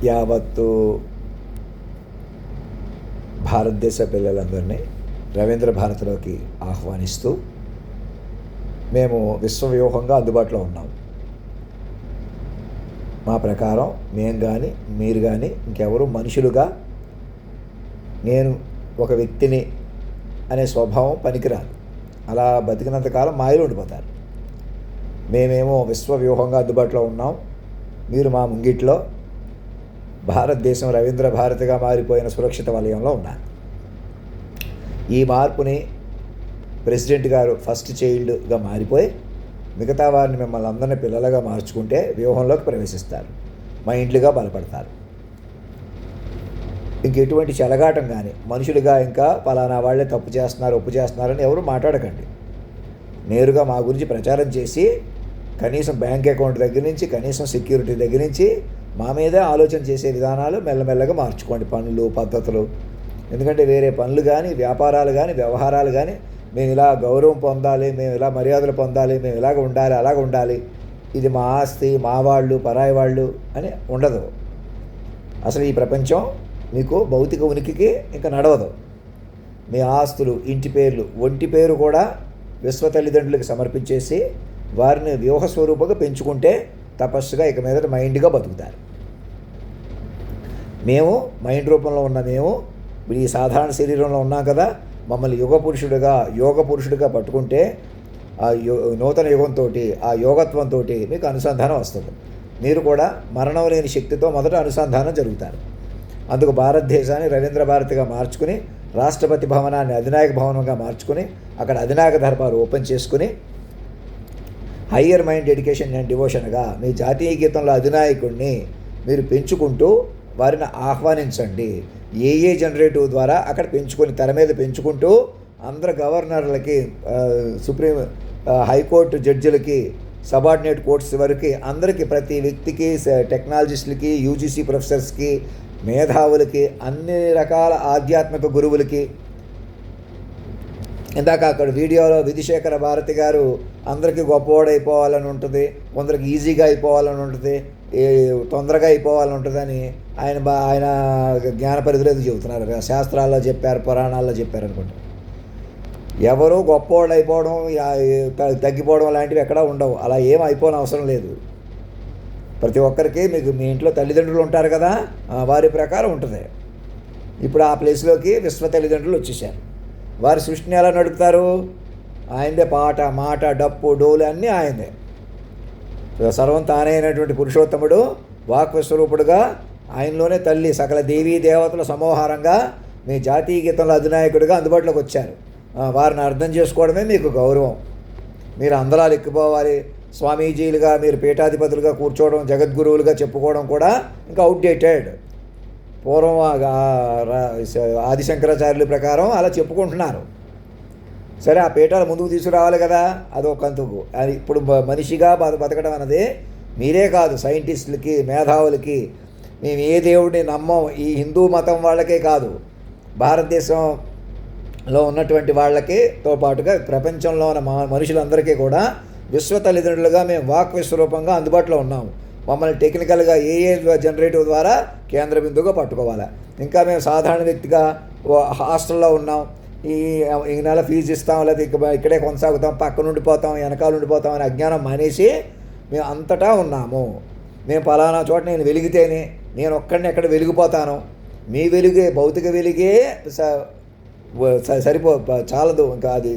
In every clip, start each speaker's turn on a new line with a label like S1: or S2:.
S1: యావత్తు భారతదేశ పిల్లలందరినీ రవీంద్ర భారతిలోకి ఆహ్వానిస్తూ మేము విశ్వవ్యూహంగా అందుబాటులో ఉన్నాం. మా ప్రకారం మేము కానీ మీరు కానీ ఇంకెవరు మనుషులుగా నేను ఒక వ్యక్తిని అనే స్వభావం పనికిరాదు. అలా బతికినంతకాలం మాయలు ఉండిపోతారు. మేమేమో విశ్వవ్యూహంగా అందుబాటులో ఉన్నాం. మీరు మా ముంగిట్లో భారతదేశం రవీంద్ర భారతిగా మారిపోయిన సురక్షిత వలయంలో ఉన్నారు. ఈ మార్పుని ప్రెసిడెంట్ గారు ఫస్ట్ చైల్డ్గా మారిపోయి మిగతా వారిని మిమ్మల్ని అందరినీ పిల్లలుగా మార్చుకుంటే వ్యూహంలోకి ప్రవేశిస్తారు, మా ఇంట్లుగా బలపడతారు. ఇంకెటువంటి చెలగాటం కానీ మనుషులుగా ఇంకా పలానా వాళ్ళే తప్పు చేస్తున్నారు ఒప్పు చేస్తున్నారని ఎవరు మాట్లాడకండి. నేరుగా మా గురించి ప్రచారం చేసి కనీసం బ్యాంక్ అకౌంట్ దగ్గర నుంచి కనీసం సెక్యూరిటీ దగ్గర నుంచి మా మీదే ఆలోచన చేసే విధానాలు మెల్లమెల్లగా మార్చుకోండి, పనులు పద్ధతులు. ఎందుకంటే వేరే పనులు కానీ వ్యాపారాలు కానీ వ్యవహారాలు కానీ మేము ఇలా గౌరవం పొందాలి, మేము ఇలా మర్యాదలు పొందాలి, మేము ఇలాగ ఉండాలి అలాగ ఉండాలి, ఇది మా ఆస్తి మా వాళ్ళు పరాయి వాళ్ళు అని ఉండదు. అసలు ఈ ప్రపంచం మీకు భౌతిక ఉనికికి ఇంకా నడవదు. మీ ఆస్తులు ఇంటి పేర్లు ఒంటి పేరు కూడా విశ్వ తల్లిదండ్రులకు సమర్పించేసి వారిని వ్యూహ స్వరూపంగా పెంచుకుంటే తపస్సుగా ఇక మీద మైండ్గా బతుకుతారు. మేము మైండ్ రూపంలో ఉన్న మేము ఈ సాధారణ శరీరంలో ఉన్నాం కదా, మమ్మల్ని యోగ పురుషుడిగా పట్టుకుంటే ఆ నూతన యుగంతో ఆ యోగత్వంతో మీకు అనుసంధానం వస్తుంది. మీరు కూడా మరణం లేని శక్తితో మొదట అనుసంధానం జరుగుతారు. అందుకు భారతదేశాన్ని రవీంద్ర భారతిగా మార్చుకుని రాష్ట్రపతి భవనాన్ని అధినాయక భవనంగా మార్చుకుని అక్కడ అధినాయక దర్బారు ఓపెన్ చేసుకుని హయ్యర్ మైండ్ ఎడ్యుకేషన్ అండ్ డివోషన్గా మీ జాతీయ గీతంలో అధినాయకుడిని మీరు పెంచుకుంటూ వారిని ఆహ్వానించండి. ఏ జనరేటివ్ ద్వారా అక్కడ పెంచుకొని తెర మీద పెంచుకుంటూ అందరు గవర్నర్లకి సుప్రీం హైకోర్టు జడ్జిలకి సబార్డినేట్ కోర్ట్స్ వరకు అందరికీ ప్రతి వ్యక్తికి టెక్నాలజిస్టులకి యూజీసీ ప్రొఫెసర్స్కి మేధావులకి అన్ని రకాల ఆధ్యాత్మిక గురువులకి. ఇందాక అక్కడ వీడియోలో విధిశేఖర భారతి గారు అందరికీ గొప్పవాడైపోవాలని ఉంటుంది, కొందరికి ఈజీగా అయిపోవాలని ఉంటుంది, తొందరగా అయిపోవాలని ఉంటుందని ఆయన జ్ఞాన పరిధిలో చెబుతున్నారు. శాస్త్రాల్లో చెప్పారు, పురాణాల్లో చెప్పారు అనుకుంటా. ఎవరు గొప్పవాళ్ళు అయిపోవడం తగ్గిపోవడం లాంటివి ఎక్కడా ఉండవు. అలా ఏం అయిపోవడం అవసరం లేదు. ప్రతి ఒక్కరికి మీకు మీ ఇంట్లో తల్లిదండ్రులు ఉంటారు కదా, వారి ప్రకారం ఉంటుంది. ఇప్పుడు ఆ ప్లేస్లోకి విశ్వ తల్లిదండ్రులు వచ్చేసారు. వారి సృష్టిని ఎలా నడుపుతారు? ఆయనదే పాట మాట డప్పు డోలు అన్నీ ఆయనదే. సర్వం తానే అయినటువంటి పురుషోత్తముడు వాక్స్వరూపుడుగా ఆయనలోనే తల్లి సకల దేవీ దేవతల సమూహారంగా మీ జాతీయ గీతంలో అధినాయకుడిగా అందుబాటులోకి వచ్చారు. వారిని అర్థం చేసుకోవడమే మీకు గౌరవం. మీరు అందరాలు ఎక్కిపోవాలి, స్వామీజీలుగా మీరు పీఠాధిపతులుగా కూర్చోవడం, జగద్గురువులుగా చెప్పుకోవడం కూడా ఇంకా అవుట్డేటెడ్. పూర్వం ఆదిశంకరాచార్యుల ప్రకారం అలా చెప్పుకుంటున్నారు. సరే, ఆ పీఠాలు ముందుకు తీసుకురావాలి కదా, అదొకందుకు. అది ఇప్పుడు మనిషిగా బతకడం అన్నది మీరే కాదు, సైంటిస్టులకి మేధావులకి. మేము ఏ దేవుడిని నమ్మం, ఈ హిందూ మతం వాళ్ళకే కాదు, భారతదేశంలో ఉన్నటువంటి వాళ్ళకితో పాటుగా ప్రపంచంలో ఉన్న మనుషులందరికీ కూడా విశ్వ తల్లిదండ్రులుగా మేము వాక్ విశ్వరూపంగా అందుబాటులో ఉన్నాము. మమ్మల్ని టెక్నికల్గా ఏ జనరేటివ్ ద్వారా కేంద్ర బిందువుగా పట్టుకోవాలి. ఇంకా మేము సాధారణ వ్యక్తిగా హాస్టల్లో ఉన్నాం, ఈ నెల ఫీజు ఇస్తాం, లేదా ఇక్కడే కొనసాగుతాం, పక్కన ఉండిపోతాం, వెనకాల ఉండిపోతాం అని అజ్ఞానం మానేసి మేము అంతటా ఉన్నాము. మేము పలానా చోట నేను వెలిగితేనే నేను ఒక్కడిని ఎక్కడ వెలిగిపోతాను. మీ వెలుగే భౌతిక వెలుగే చాలదు, ఇంకా అది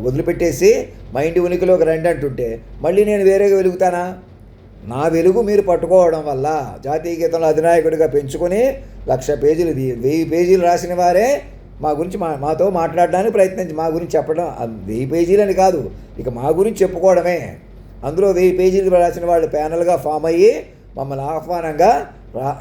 S1: వదిలిపెట్టేసి మైండ్ ఉనికిలోకి రండి అంటుంటే మళ్ళీ నేను వేరేగా వెలుగుతానా? నా వెలుగు మీరు పట్టుకోవడం వల్ల జాతీయ గీతంలో అధినాయకుడిగా పెంచుకొని 1,00,000 పేజీలు 1000 పేజీలు రాసిన వారే మా గురించి మాతో మాట్లాడడానికి ప్రయత్నించి మా గురించి చెప్పడం. 1000 పేజీలని కాదు, ఇక మా గురించి చెప్పుకోవడమే. అందులో 1000 పేజీలు రాసిన వాళ్ళు ప్యానల్గా ఫామ్ అయ్యి మమ్మల్ని ఆహ్వానంగా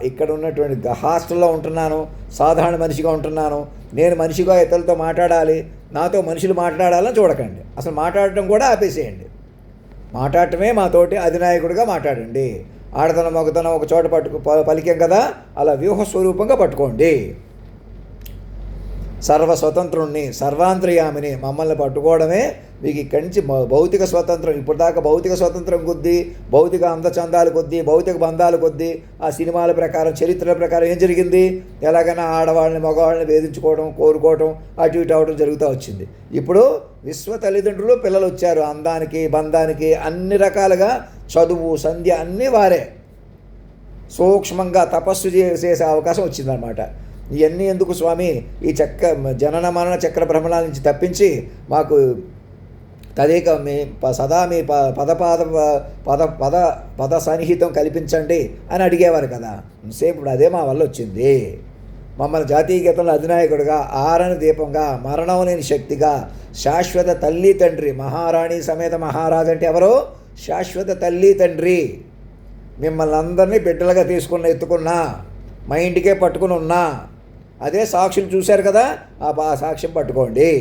S1: ఇక్కడ ఉన్నటువంటి హాస్టల్లో ఉంటున్నాను, సాధారణ మనిషిగా ఉంటున్నాను, నేను మనిషిగా ఇతరులతో మాట్లాడాలి, నాతో మనుషులు మాట్లాడాలని చూడకండి. అసలు మాట్లాడటం కూడా ఆపేసేయండి. మాట్లాడటమే మాతోటి అధినాయకుడిగా మాట్లాడండి. ఆడతనం మగతనం ఒక చోట పలికాం కదా, అలా వ్యూహ స్వరూపంగా పట్టుకోండి. సర్వస్వతంత్రుణ్ణి, సర్వాంతర్యామిని. మమ్మల్ని పట్టుకోవడమే మీకు ఇక్కడి నుంచి భౌతిక స్వతంత్రం. ఇప్పుడు దాకా భౌతిక స్వతంత్రం కొద్దీ, భౌతిక అందచందాలు కొద్దీ, భౌతిక బంధాలు కొద్దీ, ఆ సినిమాల ప్రకారం, చరిత్రల ప్రకారం ఏం జరిగింది? ఎలాగైనా ఆడవాళ్ళని మగవాళ్ళని వేధించుకోవడం, కోరుకోవడం, అటు ఇటు అవడం జరుగుతూ వచ్చింది. ఇప్పుడు విశ్వ తల్లిదండ్రులు పిల్లలు వచ్చారు. అందానికి, బంధానికి, అన్ని రకాలుగా చదువు, సంధ్య అన్నీ వారే. సూక్ష్మంగా తపస్సు చేసే అవకాశం వచ్చిందనమాట. ఇవన్నీ ఎందుకు స్వామి? ఈ జనన మరణ చక్ర భ్రమణాల నుంచి తప్పించి మాకు తదేక మీ సదా మీ పద సన్నిహితం కల్పించండి అని అడిగేవారు కదా. సేమ్ ఇప్పుడు అదే మా వల్ల వచ్చింది. మమ్మల్ని జాతీయ గీతంలో అధినాయకుడిగా, ఆరని దీపంగా, మరణం లేని శక్తిగా, శాశ్వత తల్లి తండ్రి, మహారాణి సమేత మహారాజు అంటే ఎవరు? శాశ్వత తల్లి తండ్రి. మిమ్మల్ని అందరినీ బిడ్డలుగా ఎత్తుకున్నా, మా ఇంటికే పట్టుకుని ఉన్నా, అదే సాక్షులు చూశారు కదా, ఆ సాక్ష్యం పట్టుకోండి.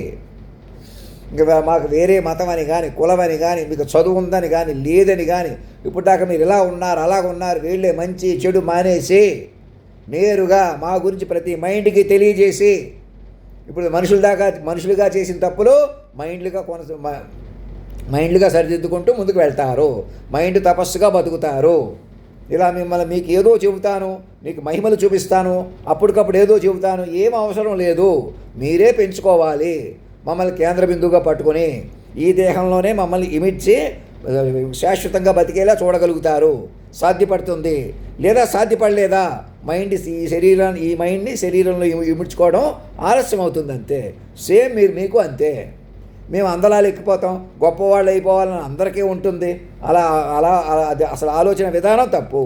S1: ఇంకా మాకు వేరే మతం అని కానీ, కులం అని కానీ, మీకు చదువు ఉందని కానీ, లేదని కానీ, ఇప్పుడు దాకా మీరు ఇలా ఉన్నారు, అలాగ ఉన్నారు, వీళ్ళే మంచి చెడు మానేసి నేరుగా మా గురించి ప్రతి మైండ్కి తెలియజేసి, ఇప్పుడు మనుషులుగా చేసిన తప్పులు మైండ్లుగా సరిదిద్దుకుంటూ ముందుకు వెళ్తారు. మైండ్ తపస్సుగా బతుకుతారు. ఇలా మీకు ఏదో చెబుతాను, నీకు మహిమలు చూపిస్తాను, అప్పటికప్పుడు ఏదో చెబుతాను, ఏం అవసరం లేదు. మీరే పెంచుకోవాలి. మమ్మల్ని కేంద్ర బిందువుగా పట్టుకొని ఈ దేహంలోనే మమ్మల్ని ఇమిడ్చి శాశ్వతంగా బతికేలా చూడగలుగుతారు. సాధ్యపడుతుంది. లేదా సాధ్యపడలేదా? ఈ మైండ్ని శరీరంలో ఇమిడ్చుకోవడం ఆలస్యం అవుతుంది, అంతే. సేమ్ మీకు అంతే. మేము అందలాలు ఎక్కిపోతాం, గొప్పవాళ్ళు అయిపోవాలని అందరికీ ఉంటుంది. అలా అలా అది అసలు ఆలోచన విధానం తప్పు.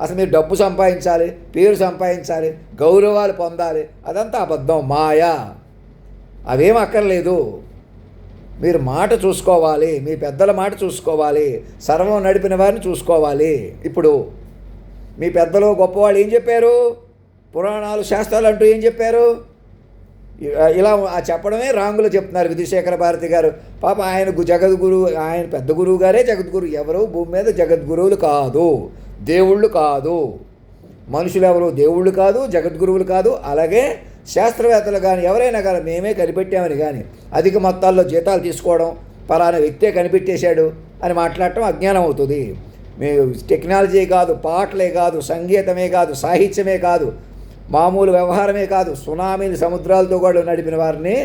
S1: అసలు మీరు డబ్బు సంపాదించాలి, పేరు సంపాదించాలి, గౌరవాలు పొందాలి, అదంతా అబద్ధం, మాయా. అవేం అక్కర్లేదు. మీరు మాట చూసుకోవాలి, మీ పెద్దల మాట చూసుకోవాలి, సర్వం నడిపిన వారిని చూసుకోవాలి. ఇప్పుడు మీ పెద్దలు గొప్పవాళ్ళు ఏం చెప్పారు? పురాణాలు, శాస్త్రాలు అంటూ ఏం చెప్పారు? ఇలా చెప్పడమే రాంగులు చెప్తున్నారు విధుశేఖర భారతి గారు. పాప ఆయన జగద్గురు, ఆయన పెద్ద గురువు గారే జగద్గురు. ఎవరు భూమి మీద జగద్గురువులు కాదు, దేవుళ్ళు కాదు. మనుషులు ఎవరు దేవుళ్ళు కాదు, జగద్గురువులు కాదు. అలాగే శాస్త్రవేత్తలు కానీ ఎవరైనా కానీ మేమే కనిపెట్టామని కానీ అధిక మొత్తాల్లో జీతాలు తీసుకోవడం, పలానా వ్యక్తే కనిపెట్టేశాడు అని మాట్లాడటం అజ్ఞానం అవుతుంది. టెక్నాలజీ కాదు, పాటలే కాదు, సంగీతమే కాదు, సాహిత్యమే కాదు, మామూలు వ్యవహారమే కాదు, సునామీని సముద్రాలతో కూడా నడిపిన వారిని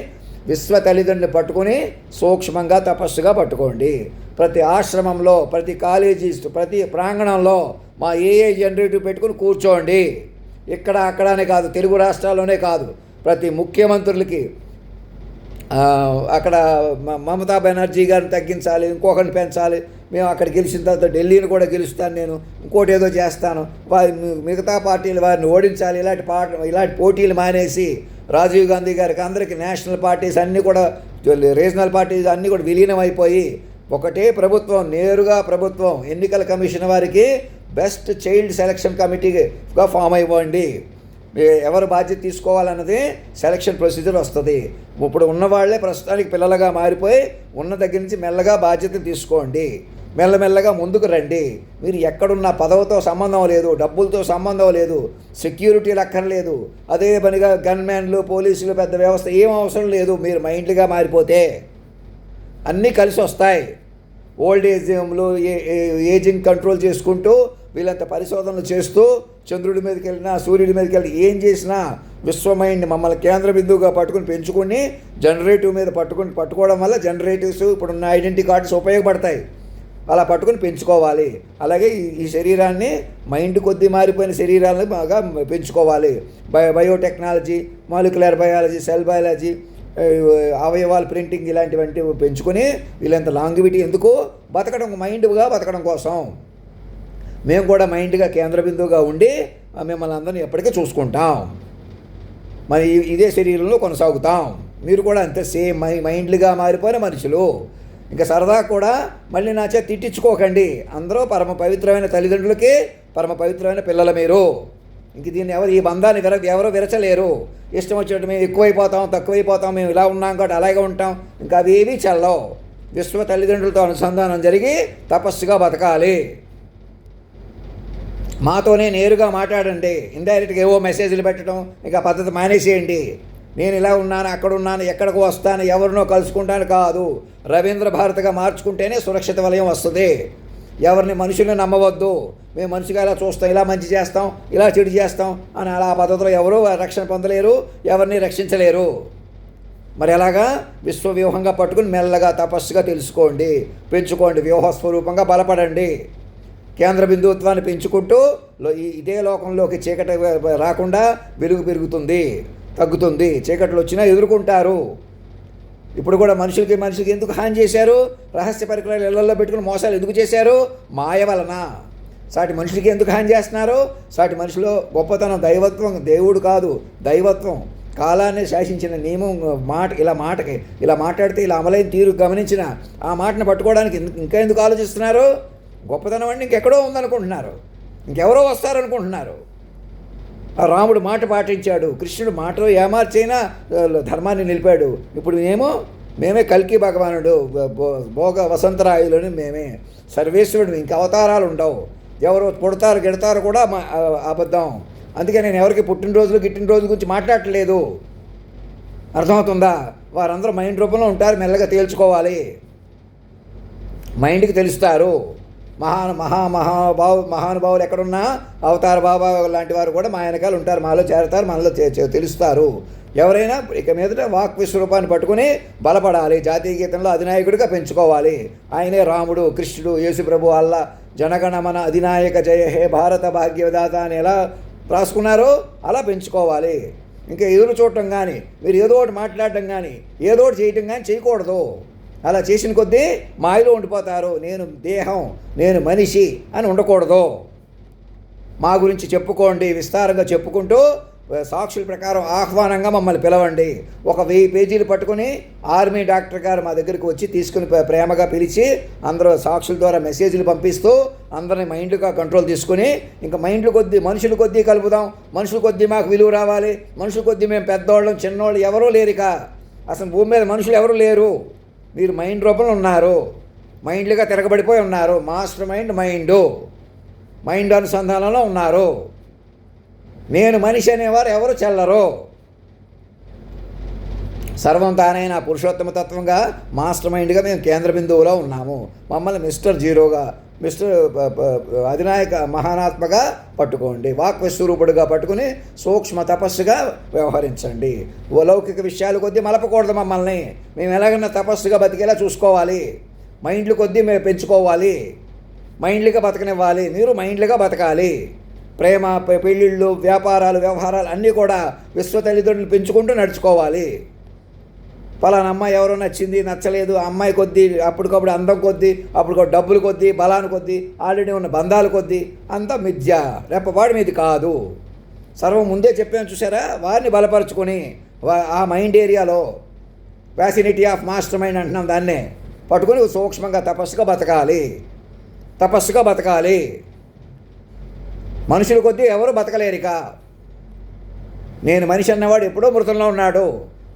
S1: విశ్వ తల్లిదండ్రులు పట్టుకొని సూక్ష్మంగా తపస్సుగా పట్టుకోండి. ప్రతి ఆశ్రమంలో, ప్రతి కాలేజీ, ప్రతి ప్రాంగణంలో మా జనరేటివ్ పెట్టుకుని కూర్చోండి. ఇక్కడ అక్కడనే కాదు, తెలుగు రాష్ట్రాల్లోనే కాదు, ప్రతి ముఖ్యమంత్రులకి అక్కడ మమతా బెనర్జీ గారిని తగ్గించాలి, ఇంకొకరిని పెంచాలి, మేము అక్కడ గెలిచిన తర్వాత ఢిల్లీని కూడా గెలుస్తాను, నేను ఇంకోటి ఏదో చేస్తాను, మిగతా పార్టీలు వారిని ఓడించాలి, ఇలాంటి పోటీలు మానేసి రాజీవ్ గాంధీ గారికి అందరికీ నేషనల్ పార్టీస్ అన్నీ కూడా, రీజనల్ పార్టీస్ అన్నీ కూడా విలీనం అయిపోయి ఒకటే ప్రభుత్వం, నేరుగా ప్రభుత్వం, ఎన్నికల కమిషన్ వారికి బెస్ట్ చైల్డ్ సెలక్షన్ కమిటీగా ఫామ్ అయిపోండి. ఎవరు బాధ్యత తీసుకోవాలన్నది సెలక్షన్ ప్రొసీజర్ వస్తుంది. ఇప్పుడు ఉన్నవాళ్లే ప్రస్తుతానికి పిల్లలుగా మారిపోయి ఉన్న దగ్గర నుంచి మెల్లగా బాధ్యత తీసుకోండి. మెల్లమెల్లగా ముందుకు రండి. మీరు ఎక్కడున్న పదవితో సంబంధం లేదు, డబ్బులతో సంబంధం లేదు, సెక్యూరిటీలు అక్కర్లేదు, అదే పనిగా గన్మ్యాన్లు, పోలీసులు, పెద్ద వ్యవస్థ ఏం అవసరం లేదు. మీరు మైండ్గా మారిపోతే అన్నీ కలిసి వస్తాయి. ఓల్డ్ ఏజ్లో ఏజింగ్ కంట్రోల్ చేసుకుంటూ వీళ్ళంత పరిశోధనలు చేస్తూ చంద్రుడి మీదకి వెళ్ళినా, సూర్యుడి మీదకి వెళ్ళి ఏం చేసినా విశ్వమైండ్ని మమ్మల్ని కేంద్ర బిందువుగా పట్టుకుని పెంచుకుని జనరేటివ్ మీద పట్టుకోవడం వల్ల జనరేటివ్స్ ఇప్పుడున్న ఐడెంటిటీ కార్డ్స్ ఉపయోగపడతాయి. అలా పట్టుకుని పెంచుకోవాలి. అలాగే ఈ శరీరాన్ని మైండ్ కొద్దీ మారిపోయిన శరీరాలను బాగా పెంచుకోవాలి. Biotechnology, molecular biology, cell biology, అవయవాల ప్రింటింగ్ ఇలాంటివంటి పెంచుకొని వీళ్ళంత లాంగివిటీ ఎందుకు? మైండ్గా బతకడం కోసం. మేము కూడా మైండ్గా కేంద్ర బిందువుగా ఉండి మిమ్మల్ని అందరినీ ఎప్పటికీ చూసుకుంటాం. మరి ఇదే శరీరంలో కొనసాగుతాం. మీరు కూడా అంతే సేమ్ మైండ్లుగా మారిపోయిన మనుషులు. ఇంకా సరదా కూడా మళ్ళీ నా చేత తిట్టించుకోకండి. అందరూ పరమ పవిత్రమైన తల్లిదండ్రులకి పరమ పవిత్రమైన పిల్లలు మీరు. ఇంక దీన్ని ఈ బంధాన్ని ఎవరో విరచలేరు. ఇష్టం వచ్చినట్టు మేము ఎక్కువైపోతాం, తక్కువైపోతాం, మేము ఇలా ఉన్నాం కాబట్టి అలాగే ఉంటాం, ఇంకా అవేవీ చల్లవు. విశ్వ తల్లిదండ్రులతో అనుసంధానం జరిగి తపస్సుగా బతకాలి. మాతోనే నేరుగా మాట్లాడండి. ఇండైరెక్ట్గా ఏవో మెసేజ్లు పెట్టడం, ఇక పద్ధతి మానేసేయండి. నేను ఇలా ఉన్నాను, అక్కడ ఉన్నాను, ఎక్కడికి వస్తాను, ఎవరినో కలుసుకుంటాను కాదు. రవీంద్ర భారతిగా మార్చుకుంటేనే సురక్షిత వలయం వస్తుంది. ఎవరిని మనుషుల్ని నమ్మవద్దు. మేము మనిషిగా ఇలా చూస్తాం, ఇలా మంచి చేస్తాం, ఇలా చెడు చేస్తాం అని అలా పద్ధతిలో ఎవరూ రక్షణ పొందలేరు, ఎవరిని రక్షించలేరు. మరి ఎలాగా? విశ్వవ్యూహంగా పట్టుకుని మెల్లగా తపస్సుగా తెలుసుకోండి, పెంచుకోండి, వ్యూహస్వరూపంగా బలపడండి. కేంద్ర బిందుత్వాన్ని పెంచుకుంటూ ఇదే లోకంలోకి చీకటి రాకుండా వెలుగు పెరుగుతుంది, తగ్గుతుంది. చీకట్లు వచ్చినా ఎదుర్కొంటారు. ఇప్పుడు కూడా మనుషులకి ఎందుకు హాని చేశారు? రహస్య పరికరాలు ఇళ్లలో పెట్టుకుని మోసాలు ఎందుకు చేశారు? మాయ వలన. సాటి మనుషులకి ఎందుకు హాని చేస్తున్నారు? సాటి మనుషులో గొప్పతనం దైవత్వం, దేవుడు కాదు దైవత్వం. కాలాన్ని శాసించిన నియమం ఇలా మాట్లాడితే ఇలా అమలైన తీరు గమనించిన ఆ మాటను పట్టుకోవడానికి ఇంకా ఎందుకు ఆలోచిస్తున్నారు? గొప్పతనం అంటే ఇంకెక్కడో ఉందనుకుంటున్నారు, ఇంకెవరో వస్తారనుకుంటున్నారు. ఆ రాముడు మాట పాటించాడు, కృష్ణుడు మాటలో ఏమార్చైనా ధర్మాన్ని నిలిపాడు. ఇప్పుడు మేమే కల్కి భగవానుడు, భోగ వసంతరాయులని మేమే, సర్వేశ్వరుడు. ఇంక అవతారాలు ఉండవు. ఎవరు పుడతారు గిడతారు కూడా అబద్ధం. అందుకే నేను ఎవరికి గిట్టినరోజు గురించి మాట్లాడట్లేదు. అర్థమవుతుందా? వారందరూ మైండ్ రూపంలో ఉంటారు. మెల్లగా తేల్చుకోవాలి. మైండ్కి తెలుస్తారు. మహానుభావులు ఎక్కడున్నా అవతార బాబా లాంటి వారు కూడా మా వెనకాల ఉంటారు, మాలో చేరతారు, మనలో తెలుస్తారు. ఎవరైనా ఇక మీదట వాక్ విశ్వరూపాన్ని పట్టుకుని బలపడాలి. జాతీయ గీతంలో అధినాయకుడిగా పెంచుకోవాలి. ఆయనే రాముడు, కృష్ణుడు, యేసుప్రభు, అల్లా, జనగణమన అధినాయక జయ హే భారత భాగ్యదాత అని ఎలా రాసుకున్నారో అలా పెంచుకోవాలి. ఇంకా ఎదురు చూడటం కానీ, మీరు ఏదో ఒకటి మాట్లాడటం కానీ, ఏదో ఒకటి చేయటం కానీ చేయకూడదు. అలా చేసిన కొద్దీ మాయలో ఉండిపోతారు. నేను దేహం, నేను మనిషి అని ఉండకూడదు. మా గురించి చెప్పుకోండి, విస్తారంగా చెప్పుకుంటూ సాక్షుల ప్రకారం ఆహ్వానంగా మమ్మల్ని పిలవండి. 1000 పేజీలు పట్టుకుని ఆర్మీ డాక్టర్ గారు మా దగ్గరికి వచ్చి తీసుకుని ప్రేమగా పిలిచి అందరూ సాక్షుల ద్వారా మెసేజ్లు పంపిస్తూ అందరిని మైండ్గా కంట్రోల్ తీసుకుని ఇంకా మనుషుల కొద్దీ కలుపుదాం, మనుషుల కొద్దీ మాకు విలువ రావాలి, మనుషుల కొద్దీ మేము పెద్దవాళ్ళం చిన్నవాళ్ళు ఎవరూ లేరు. ఇక అసలు భూమి మీద మనుషులు ఎవరు లేరు. మీరు మైండ్ రూపంలో ఉన్నారు, మైండ్లుగా తిరగబడిపోయి ఉన్నారు. మాస్టర్ మైండ్ అనుసంధానంలో ఉన్నారు. నేను మనిషి అనేవారు ఎవరు చెల్లరు. సర్వం తానైన పురుషోత్తమ తత్వంగా మాస్టర్ మైండ్గా మేము కేంద్ర బిందువులో ఉన్నాము. మమ్మల్ని మిస్టర్ జీరోగా, మిస్టర్ అధినాయక మహానాత్మగా పట్టుకోండి. వాక్ విశ్వరూపుడుగా పట్టుకుని సూక్ష్మ తపస్సుగా వ్యవహరించండి. లౌకిక విషయాల కొద్దీ మలపకూడదు మమ్మల్ని. మేము ఎలాగైనా తపస్సుగా బతికేలా చూసుకోవాలి. మైండ్లు కొద్దీ మేము పెంచుకోవాలి, మైండ్లుగా బతకనివ్వాలి. మీరు మైండ్లుగా బతకాలి. ప్రేమ, పెళ్ళిళ్ళు, వ్యాపారాలు, వ్యవహారాలు అన్నీ కూడా విశ్వ తల్లిదండ్రులు పెంచుకుంటూ నడుచుకోవాలి. పలానా అమ్మాయి ఎవరో నచ్చింది, నచ్చలేదు, ఆ అమ్మాయి కొద్దీ అప్పటికప్పుడు అందం కొద్దీ, అప్పటికప్పుడు డబ్బులు కొద్దీ, బలాన్ని కొద్దీ, ఆల్రెడీ ఉన్న బంధాల కొద్దీ అంతా మిథ్య, రెప్పపాడు మీది కాదు. సర్వం ముందే చెప్పాను చూసారా? వారిని బలపరుచుకొని ఆ మైండ్ ఏరియాలో ఫ్యాసినిటీ ఆఫ్ మాస్టర్ మైండ్ అంటున్నాం, దాన్నే పట్టుకొని సూక్ష్మంగా తపస్సుగా బతకాలి. మనుషుల కొద్దీ ఎవరు బతకలేరిక. నేను మనిషి అన్నవాడు ఎప్పుడో మృతంలో ఉన్నాడు,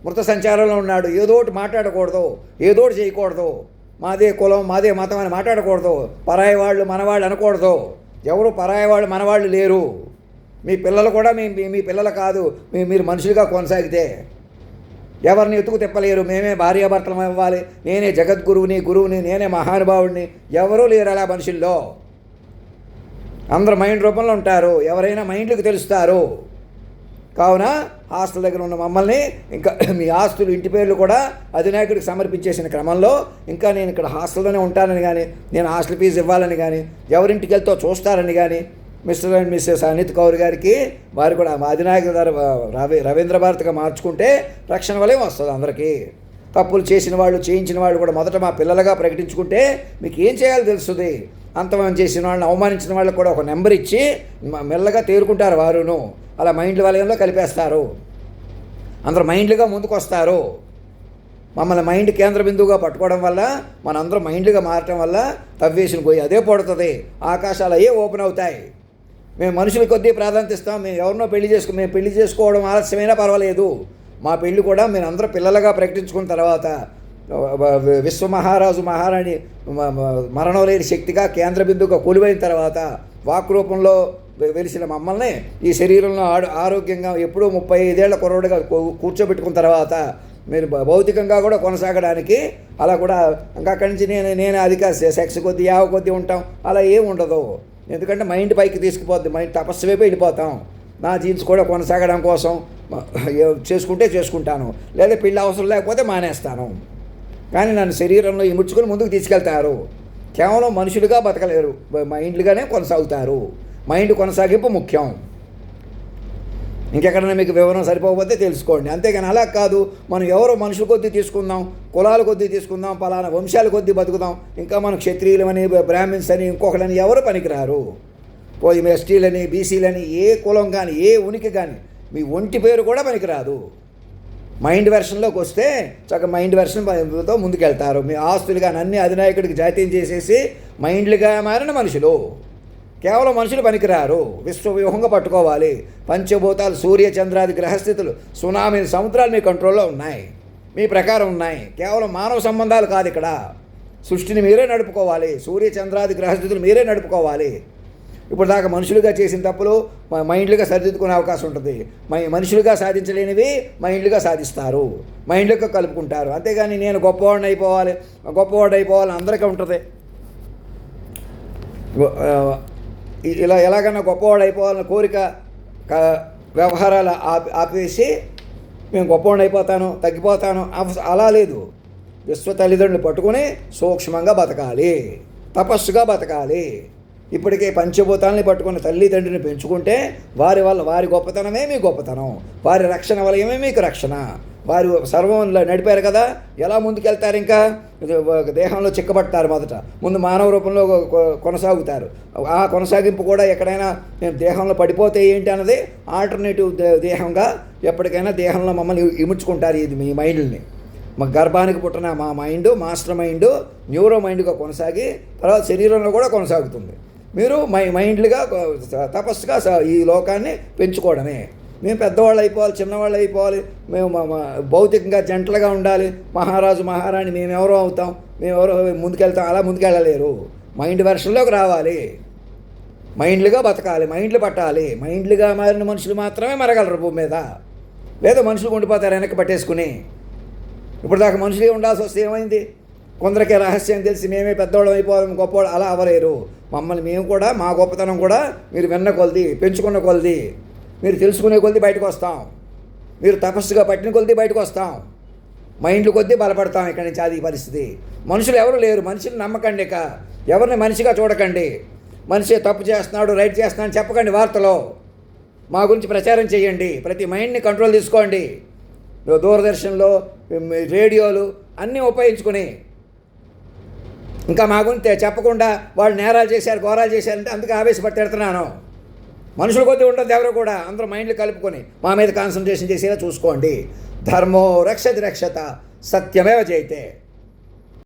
S1: మృత సంచారంలో ఉన్నాడు. ఏదో ఒకటి మాట్లాడకూడదు, ఏదో ఒకటి చేయకూడదు. మాదే కులం, మాదే మతం అని మాట్లాడకూడదు. పరాయి వాళ్ళు మనవాళ్ళు అనకూడదు. ఎవరు పరాయి వాళ్ళు మనవాళ్ళు లేరు. మీ పిల్లలు కూడా మీ పిల్లలు కాదు. మీరు మనుషులుగా కొనసాగితే ఎవరిని ఎత్తుకు తిప్పలేరు. మేమే భార్యాభర్తలం ఇవ్వాలి, నేనే గురువుని, నేనే మహానుభావుడిని. ఎవరూ లేరు అలా మనుషుల్లో. అందరూ మైండ్ రూపంలో ఉంటారు. ఎవరైనా మైండ్లకు తెలుస్తారు. కావున హాస్టల్ దగ్గర ఉన్న మమ్మల్ని ఇంకా మీ ఆస్తులు, ఇంటి పేర్లు కూడా అధినాయకుడికి సమర్పించేసిన క్రమంలో ఇంకా నేను ఇక్కడ హాస్టల్లోనే ఉంటానని కానీ, నేను హాస్టల్ ఫీజు ఇవ్వాలని కానీ, ఎవరింటికి వెళ్తో చూస్తారని కానీ Mr and Mrs Anit Kaur గారికి వారు కూడా మా అధినాయకుల ద్వారా రవీంద్ర భారతిగా మార్చుకుంటే రక్షణ వలయం వస్తుంది అందరికీ. తప్పులు చేసిన వాళ్ళు, చేయించిన వాళ్ళు కూడా మొదట మా పిల్లలుగా ప్రకటించుకుంటే మీకు ఏం చేయాలో తెలుస్తుంది. అంతమం చేసిన వాళ్ళని, అవమానించిన వాళ్ళకి కూడా ఒక నెంబర్ ఇచ్చి మెల్లగా తేరుకుంటారు వారును. అలా మైండ్ల వలయంలో కలిపేస్తారు. అందరూ మైండ్లుగా ముందుకు వస్తారు. మమ్మల్ని మైండ్ కేంద్ర బిందువుగా పట్టుకోవడం వల్ల, మనందరూ మైండ్లుగా మారటం వల్ల తవ్వేసిన పోయి అదే పడుతుంది. ఆకాశాలు అయ్యే ఓపెన్ అవుతాయి. మేము మనుషుల కొద్దీ ప్రాధాన్యత ఇస్తాం. మేము ఎవరినో మేము పెళ్లి చేసుకోవడం ఆలస్యమైనా పర్వాలేదు. మా పెళ్ళి కూడా మీరు అందరూ పిల్లలుగా ప్రకటించుకున్న తర్వాత విశ్వమహారాజు మహారాణి మరణం లేని శక్తిగా కేంద్ర బిందువుగా కొలువైన తర్వాత వాక్ రూపంలో వెలిసిన మమ్మల్ని ఈ శరీరంలో ఆరోగ్యంగా ఎప్పుడూ 35 ఏళ్ల కుర్రోడుగా కూర్చోబెట్టుకున్న తర్వాత మీరు భౌతికంగా కూడా కొనసాగడానికి అలా కూడా ఇంకా అక్కడి నుంచి నేను అధిక సెక్స్ కొద్దీ యావ కొద్దీ ఉంటాం, అలా ఏమి ఉండదు. ఎందుకంటే మైండ్ పైకి తీసుకుపోద్ది, మైండ్ తపస్సు వైపు వెళ్ళిపోతాం. నా జీన్స్ కూడా కొనసాగడం కోసం చేసుకుంటే చేసుకుంటాను, లేదా పెళ్ళి అవసరం లేకపోతే మానేస్తాను. కానీ నన్ను శరీరంలో ఇముడ్చుకొని ముందుకు తీసుకెళ్తారు. కేవలం మనుషులుగా బతకలేరు, మైండ్లుగానే కొనసాగుతారు. మైండ్ కొనసాగింపు ముఖ్యం. ఇంకెక్కడైనా మీకు వివరం సరిపోకపోతే తెలుసుకోండి. అంతేగాని అలా కాదు, మనం ఎవరో మనుషుల కొద్దీ తీసుకుందాం, కులాల కొద్దీ తీసుకుందాం, పలానా వంశాల కొద్దీ బతుకుదాం, ఇంకా మనం క్షత్రియులమని బ్రాహ్మిన్స్ అని ఇంకొకళ్ళని ఎవరు పనికిరారు. పోయి ఎస్టీలని బీసీలని ఏ కులం కానీ ఏ ఉనికి కానీ మీ ఒంటి పేరు కూడా పనికిరాదు. మైండ్ వెర్షన్లోకి వస్తే చక్కగా మైండ్ వెర్షన్తో ముందుకెళ్తారు. మీ ఆస్తులు కానీ అన్ని అధినాయకుడికి జాతీయం చేసేసి మైండ్లుగా మారిన మనుషులు. కేవలం మనుషులు పనికిరారు, విశ్వవ్యూహంగా పట్టుకోవాలి. పంచభూతాలు, సూర్య చంద్రాది గ్రహస్థితులు, సునామీ, సముద్రాలు మీ కంట్రోల్లో ఉన్నాయి, మీ ప్రకారం ఉన్నాయి. కేవలం మానవ సంబంధాలు కాదు ఇక్కడ. సృష్టిని మీరే నడుపుకోవాలి, సూర్య చంద్రాది గ్రహస్థితులు మీరే నడుపుకోవాలి. ఇప్పుడు దాకా మనుషులుగా చేసిన తప్పులు మైండ్లుగా సరిదిద్దుకునే అవకాశం ఉంటుంది. మనుషులుగా సాధించలేనివి మైండ్లుగా సాధిస్తారు, మైండ్లుగా కలుపుకుంటారు. అంతేగాని నేను గొప్పవాడిని అయిపోవాలి అందరికీ ఉంటుంది. ఇలా ఎలాగన్నా గొప్పవాడు అయిపోవాలన్న కోరిక వ్యవహారాలు ఆపేసి మేము గొప్పవాడిని అయిపోతాను, తగ్గిపోతాను, అలా లేదు. విశ్వ తల్లిదండ్రులు పట్టుకుని సూక్ష్మంగా బతకాలి, తపస్సుగా బతకాలి. ఇప్పటికే పంచభూతాలని పట్టుకున్న తల్లిదండ్రిని పెంచుకుంటే వారి గొప్పతనమే మీ గొప్పతనం, వారి రక్షణ వలయమే మీకు రక్షణ. వారు సర్వం నడిపారు కదా, ఎలా ముందుకెళ్తారు? ఇంకా దేహంలో చిక్కబడతారు. ముందు మానవ రూపంలో కొనసాగుతారు. ఆ కొనసాగింపు కూడా ఎక్కడైనా దేహంలో పడిపోతే ఏంటి అన్నది ఆల్టర్నేటివ్ దేహంగా ఎప్పటికైనా దేహంలో మమ్మల్ని ఇముడ్చుకుంటారు. ఇది మీ మైండ్ని మా గర్భానికి పుట్టిన మా మైండ్ మాస్టర్ మైండ్ న్యూరో మైండ్గా కొనసాగి తర్వాత శరీరంలో కూడా కొనసాగుతుంది. మీరు మైండ్లుగా తపస్సుగా ఈ లోకాన్ని పెంచుకోవడమే. మేము పెద్దవాళ్ళు అయిపోవాలి, చిన్నవాళ్ళు అయిపోవాలి, మేము భౌతికంగా జంటలుగా ఉండాలి, మహారాజు మహారాణి మేమెవరో అవుతాం, మేమెవరో ముందుకెళ్తాం, అలా ముందుకెళ్ళలేరు. మైండ్ వెర్షన్లోకి రావాలి, మైండ్లుగా బతకాలి, మైండ్లు పట్టాలి. మైండ్లుగా మారిన మనుషులు మాత్రమే మరగలరు భూమి మీద, లేదా మనుషులు ఉండిపోతారు వెనక్కి పట్టేసుకుని. ఇప్పుడు దాకా మనుషులే ఉండాల్సి వస్తే ఏమైంది? కొందరికి రహస్యం తెలిసి మేమే పెద్దవాళ్ళం అయిపోవాలి, గొప్పవాళ్ళు అలా అవ్వలేరు. మమ్మల్ని మేము కూడా మా గొప్పతనం కూడా మీరు విన్న కొలది, పెంచుకున్న కొలది, మీరు తెలుసుకునే కొలది బయటకు వస్తాం, మీరు తపస్సుగా పట్టిన కొలది బయటకు వస్తాం, మైండ్లు కొద్దీ బలపడతాం. ఇక్కడి నుంచి అది పరిస్థితి. మనుషులు ఎవరు లేరు, మనిషిని నమ్మకండి. ఇక ఎవరిని మనిషిగా చూడకండి. మనిషి తప్పు చేస్తున్నాడు, రైట్ చేస్తున్నాడు అని చెప్పకండి. వార్తలో మా గురించి ప్రచారం చేయండి. ప్రతి మైండ్ని కంట్రోల్ తీసుకోండి. దూరదర్శన్లో రేడియోలు అన్నీ ఉపయోగించుకుని ఇంకా మా గురించి చెప్పకుండా వాళ్ళు నేరాలు చేశారు, ఘోరాలు చేశారంటే అందుకే ఆవేశపట్టెడుతున్నాను. మనుషుల కొద్దీ ఉండదు ఎవరు కూడా, అందరూ మైండ్లు కలుపుకొని మా మీద కాన్సన్ట్రేషన్ చేసేలా చూసుకోండి. ధర్మో రక్షతి రక్షత, సత్యమేవ జయతే.